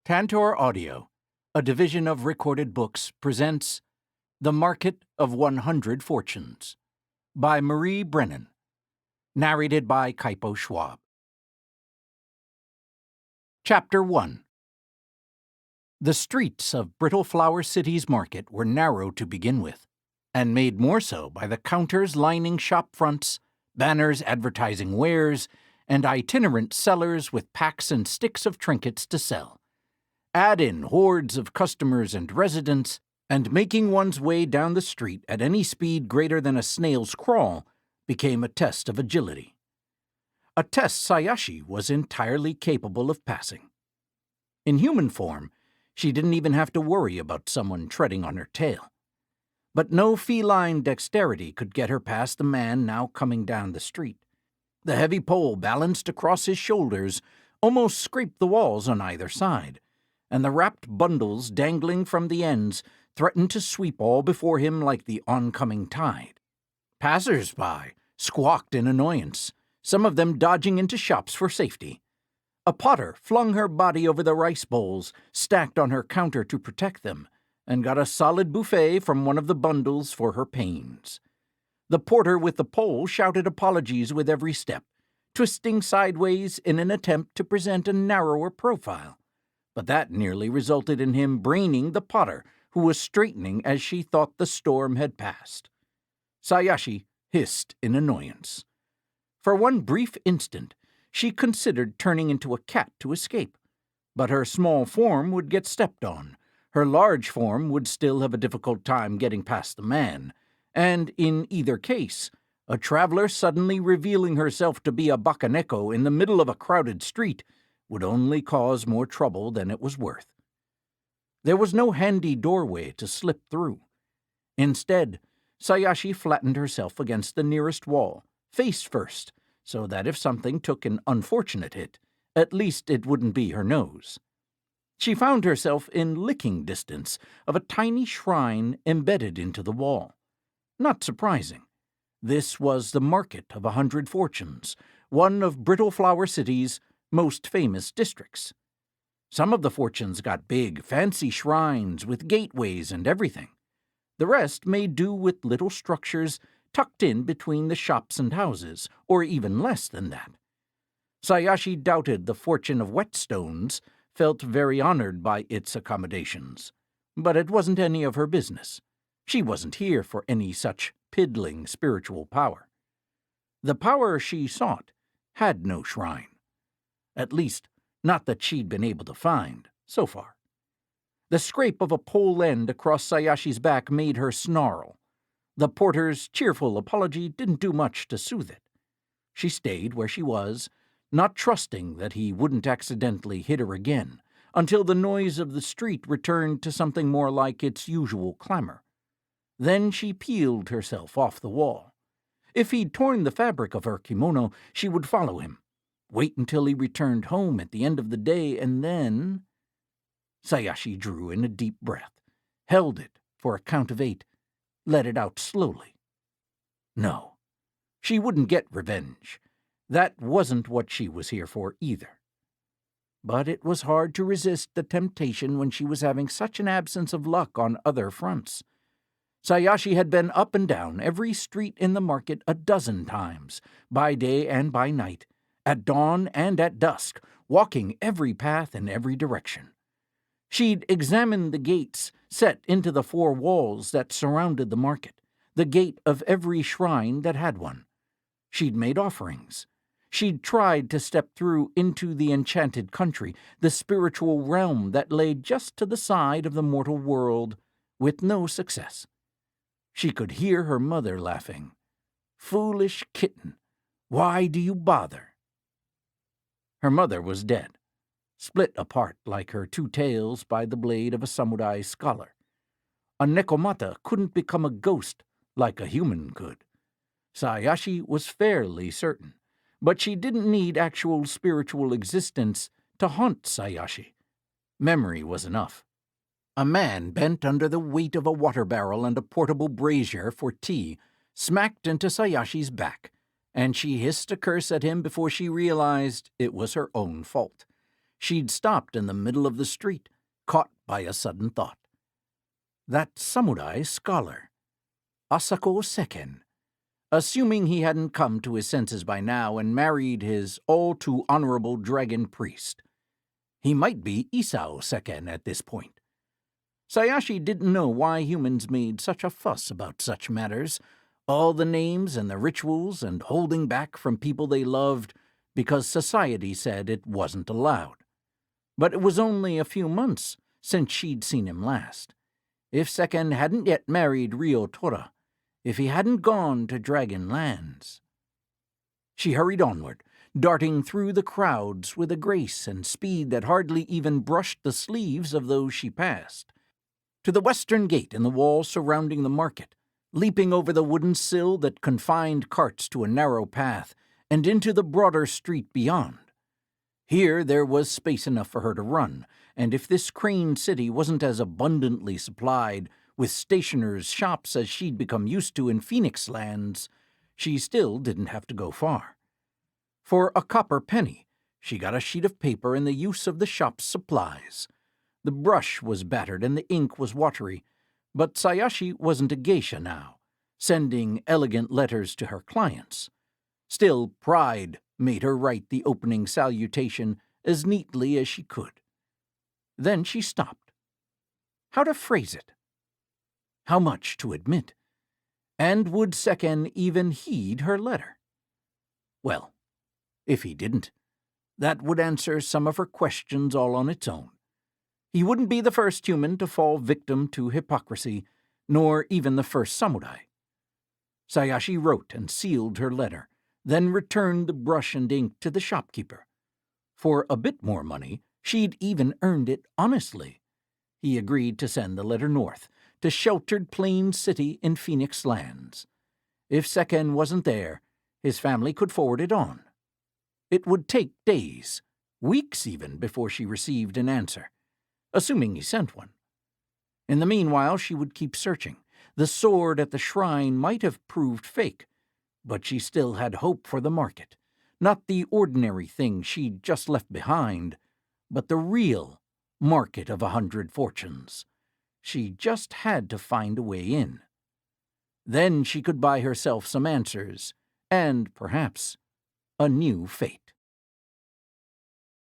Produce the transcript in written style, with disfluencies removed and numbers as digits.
Tantor Audio, a division of Recorded Books, presents The Market of 100 Fortunes by Marie Brennan, narrated by Kaipo Schwab. Chapter 1. The streets of Brittle Flower City's market were narrow to begin with, and made more so by the counters lining shop fronts, banners advertising wares, and itinerant sellers with packs and sticks of trinkets to sell. Add in hordes of customers and residents, and making one's way down the street at any speed greater than a snail's crawl became a test of agility. A test Sayashi was entirely capable of passing. In human form, she didn't even have to worry about someone treading on her tail. But no feline dexterity could get her past the man now coming down the street. The heavy pole balanced across his shoulders almost scraped the walls on either side, and the wrapped bundles dangling from the ends threatened to sweep all before him like the oncoming tide. Passers-by squawked in annoyance, some of them dodging into shops for safety. A potter flung her body over the rice bowls stacked on her counter to protect them, and got a solid buffet from one of the bundles for her pains. The porter with the pole shouted apologies with every step, twisting sideways in an attempt to present a narrower profile. But that nearly resulted in him braining the potter, who was straightening as she thought the storm had passed. Sayashi hissed in annoyance. For one brief instant, she considered turning into a cat to escape, but her small form would get stepped on. Her large form would still have a difficult time getting past the man, and in either case, a traveler suddenly revealing herself to be a bakaneko in the middle of a crowded street would only cause more trouble than it was worth. There was no handy doorway to slip through. Instead, Sayashi flattened herself against the nearest wall, face first, so that if something took an unfortunate hit, at least it wouldn't be her nose. She found herself in licking distance of a tiny shrine embedded into the wall. Not surprising. This was the Market of 100 Fortunes, one of Brittle Flower City's most famous districts. Some of the fortunes got big, fancy shrines with gateways and everything. The rest made do with little structures tucked in between the shops and houses, or even less than that. Sayashi doubted the fortune of Whetstones felt very honored by its accommodations, but it wasn't any of her business. She wasn't here for any such piddling spiritual power. The power she sought had no shrine. At least, not that she'd been able to find, so far. The scrape of a pole end across Sayashi's back made her snarl. The porter's cheerful apology didn't do much to soothe it. She stayed where she was, not trusting that he wouldn't accidentally hit her again, until the noise of the street returned to something more like its usual clamor. Then she peeled herself off the wall. If he'd torn the fabric of her kimono, she would follow him. Wait until he returned home at the end of the day, and then... Sayashi drew in a deep breath, held it for a count of 8, let it out slowly. No, she wouldn't get revenge. That wasn't what she was here for either. But it was hard to resist the temptation when she was having such an absence of luck on other fronts. Sayashi had been up and down every street in the market a dozen times, by day and by night, at dawn and at dusk, walking every path in every direction. She'd examined the gates set into the 4 walls that surrounded the market, the gate of every shrine that had one. She'd made offerings. She'd tried to step through into the enchanted country, the spiritual realm that lay just to the side of the mortal world, with no success. She could hear her mother laughing. "Foolish kitten, why do you bother?" Her mother was dead, split apart like her 2 tails by the blade of a samurai scholar. A nekomata couldn't become a ghost like a human could. Sayashi was fairly certain, but she didn't need actual spiritual existence to haunt Sayashi. Memory was enough. A man bent under the weight of a water barrel and a portable brazier for tea smacked into Sayashi's back, and she hissed a curse at him before she realized it was her own fault. She'd stopped in the middle of the street, caught by a sudden thought. That samurai scholar, Asako Sekken, assuming he hadn't come to his senses by now and married his all-too-honorable dragon priest. He might be Isao Sekken at this point. Sayashi didn't know why humans made such a fuss about such matters, all the names and the rituals and holding back from people they loved because society said it wasn't allowed. But it was only a few months since she'd seen him last. If Sekken hadn't yet married Ryōtora, if he hadn't gone to Dragon Lands. She hurried onward, darting through the crowds with a grace and speed that hardly even brushed the sleeves of those she passed, to the western gate in the wall surrounding the market, leaping over the wooden sill that confined carts to a narrow path, and into the broader street beyond. Here there was space enough for her to run, and if this crane city wasn't as abundantly supplied with stationers' shops as she'd become used to in Phoenix Lands, she still didn't have to go far. For a copper penny, she got a sheet of paper and the use of the shop's supplies. The brush was battered and the ink was watery, but Sayashi wasn't a geisha now, sending elegant letters to her clients. Still, pride made her write the opening salutation as neatly as she could. Then she stopped. How to phrase it? How much to admit? And would Sekken even heed her letter? Well, if he didn't, that would answer some of her questions all on its own. He wouldn't be the first human to fall victim to hypocrisy, nor even the first samurai. Sayashi wrote and sealed her letter, then returned the brush and ink to the shopkeeper. For a bit more money, she'd even earned it honestly. He agreed to send the letter north, to sheltered Plain City in Phoenix Lands. If Sekken wasn't there, his family could forward it on. It would take days, weeks even, before she received an answer, assuming he sent one. In the meanwhile, she would keep searching. The sword at the shrine might have proved fake, but she still had hope for the market. Not the ordinary thing she'd just left behind, but the real market of 100 fortunes. She just had to find a way in. Then she could buy herself some answers, and perhaps a new fate.